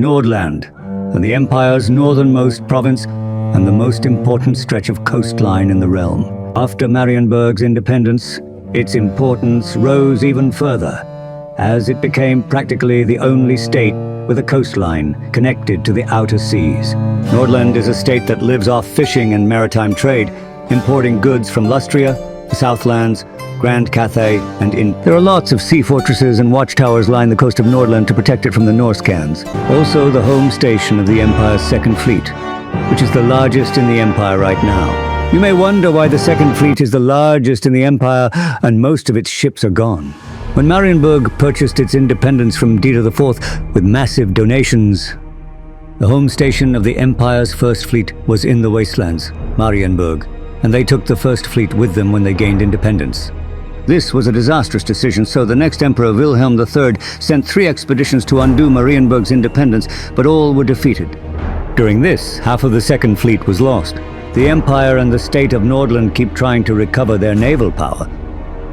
Nordland, and the Empire's northernmost province and the most important stretch of coastline in the realm. After Marienburg's independence, its importance rose even further, as it became practically the only state with a coastline connected to the outer seas. Nordland is a state that lives off fishing and maritime trade, importing goods from Lustria, the Southlands, Grand Cathay, and There are lots of sea fortresses and watchtowers line the coast of Nordland to protect it from the Norscans. Also the home station of the Empire's Second Fleet, which is the largest in the Empire right now. You may wonder why the Second Fleet is the largest in the Empire and most of its ships are gone. When Marienburg purchased its independence from Dieter IV with massive donations, the home station of the Empire's First Fleet was in the wastelands, Marienburg, and they took the First Fleet with them when they gained independence. This was a disastrous decision, so the next Emperor Wilhelm III sent 3 expeditions to undo Marienburg's independence, but all were defeated. During this, half of the Second Fleet was lost. The Empire and the state of Nordland keep trying to recover their naval power,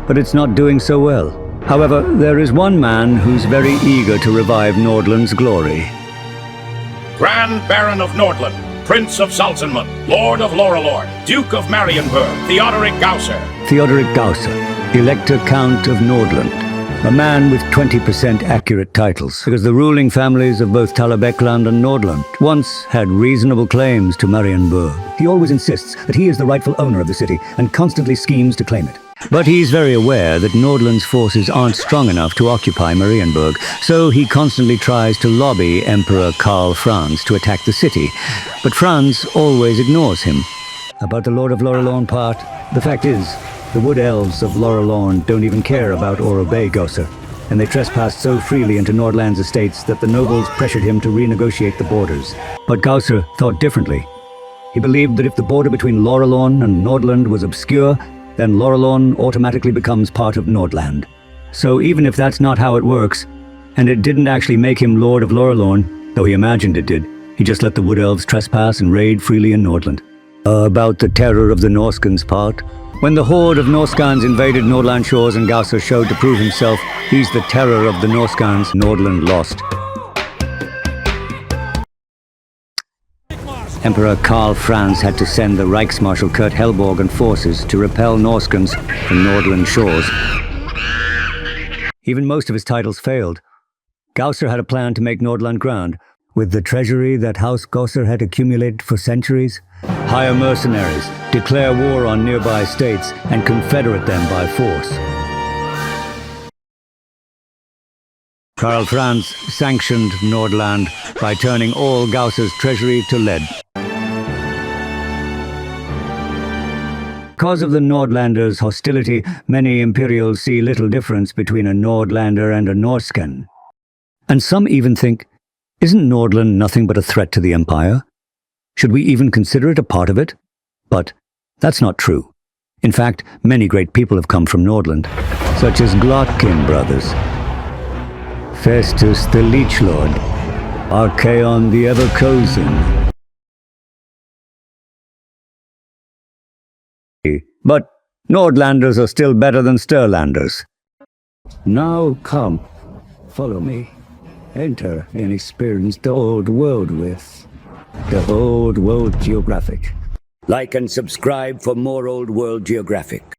but it's not doing so well. However, there is one man who's very eager to revive Nordland's glory. Grand Baron of Nordland, Prince of Salzenman, Lord of Laurelorn, Duke of Marienburg, Theodoric Gausser. Theodoric Gausser, Elector Count of Nordland, a man with 20% accurate titles, because the ruling families of both Talabecland and Nordland once had reasonable claims to Marienburg. He always insists that he is the rightful owner of the city and constantly schemes to claim it. But he's very aware that Nordland's forces aren't strong enough to occupy Marienburg, so he constantly tries to lobby Emperor Karl Franz to attack the city. But Franz always ignores him. About the Lord of Laurelorn part, the fact is, the Wood Elves of Laurelorn don't even care about or obey Gausser, and they trespassed so freely into Nordland's estates that the nobles pressured him to renegotiate the borders. But Gausser thought differently. He believed that if the border between Laurelorn and Nordland was obscure, then Laurelorn automatically becomes part of Nordland. So even if that's not how it works, and it didn't actually make him Lord of Laurelorn, though he imagined it did, he just let the Wood Elves trespass and raid freely in Nordland. About the terror of the Norscans part, when the horde of Norscans invaded Nordland shores and Gausser showed to prove himself, he's the terror of the Norscans, Nordland lost. Emperor Karl Franz had to send the Reichsmarshal Kurt Helborg and forces to repel Norscans from Nordland shores. Even most of his titles failed. Gausser had a plan to make Nordland ground. With the treasury that House Gausser had accumulated for centuries, hire mercenaries, declare war on nearby states, and confederate them by force. Karl Franz sanctioned Nordland by turning all Gausser's treasury to lead. Because of the Nordlanders' hostility, many Imperials see little difference between a Nordlander and a Norscan. And some even think, isn't Nordland nothing but a threat to the Empire? Should we even consider it a part of it? But that's not true. In fact, many great people have come from Nordland, such as Glotkin brothers, Festus the Leech Lord, Archaon the Ever-Chosen. But Nordlanders are still better than Stirlanders. Now come, follow me. Enter and experience the old world with the Old World Geographic. Like and subscribe for more Old World Geographic.